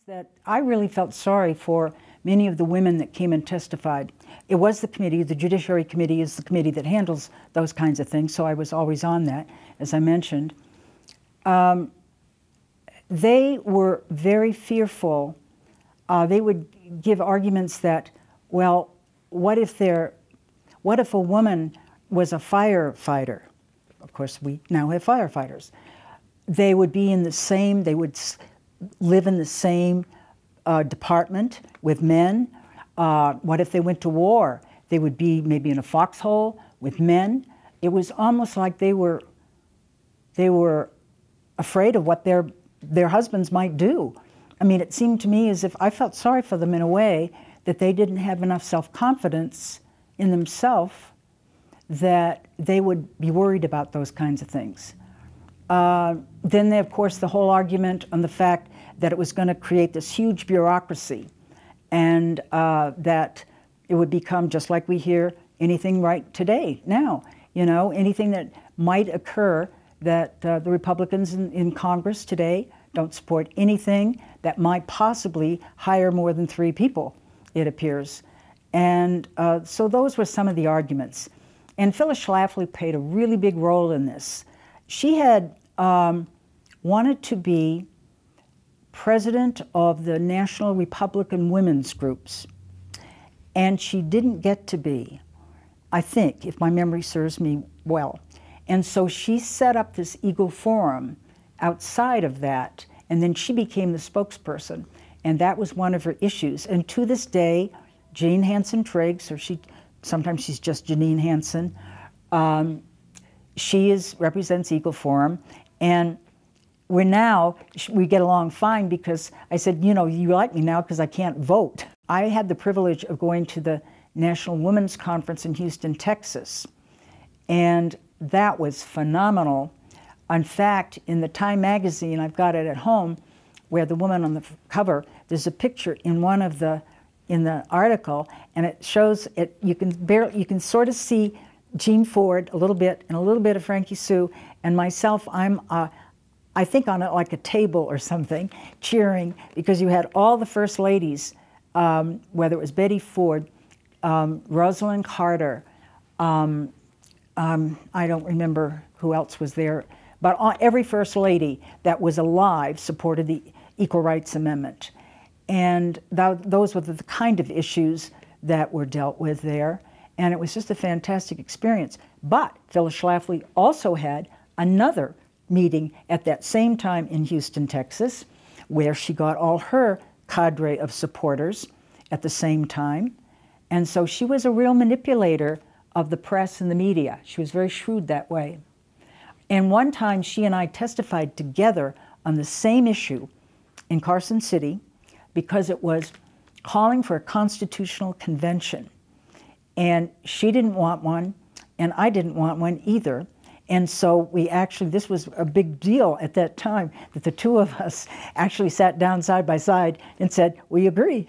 That I really felt sorry for many of the women that came and testified. It was the committee, the Judiciary Committee is the committee that handles those kinds of things, so I was always on that, as I mentioned. They were very fearful. They would give arguments that, well, what if a woman was a firefighter? Of course, we now have firefighters. They would be in the same, they would live in the same department with men. What if they went to war? They would be maybe in a foxhole with men. It was almost like they were afraid of what their husbands might do. I mean, it seemed to me as if I felt sorry for them in a way that they didn't have enough self-confidence in themselves that they would be worried about those kinds of things. Then, of course, the whole argument on the fact that it was going to create this huge bureaucracy and that it would become, just like we hear anything right today, now, you know, anything that might occur, that the Republicans in Congress today don't support anything that might possibly hire more than 3 people, it appears. And so those were some of the arguments. And Phyllis Schlafly played a really big role in this. She had wanted to be president of the National Republican Women's Groups, and she didn't get to be, I think, if my memory serves me well. And so she set up this Eagle Forum outside of that, and then she became the spokesperson, and that was one of her issues. And to this day, Jane Hanson-Triggs, or sometimes she's just Janine Hanson, she represents Eagle Forum, and we get along fine because I said, you know, you like me now because I can't vote. I had the privilege of going to the National Women's Conference in Houston, Texas, and that was phenomenal. In fact, in the Time magazine, I've got it at home, where the woman on the cover, there's a picture in the article, and it shows it. You can sort of see Jean Ford a little bit, and a little bit of Frankie Sue, and myself. I'm I think on like a table or something, cheering, because you had all the first ladies, whether it was Betty Ford, Rosalind Carter, I don't remember who else was there, but every first lady that was alive supported the Equal Rights Amendment. And those were the kind of issues that were dealt with there. And it was just a fantastic experience. But Phyllis Schlafly also had another meeting at that same time in Houston, Texas, where she got all her cadre of supporters at the same time. And so she was a real manipulator of the press and the media. She was very shrewd that way. And one time she and I testified together on the same issue in Carson City, because it was calling for a constitutional convention. And she didn't want one, and I didn't want one either. And so this was a big deal at that time, that the two of us actually sat down side by side and said, we agree.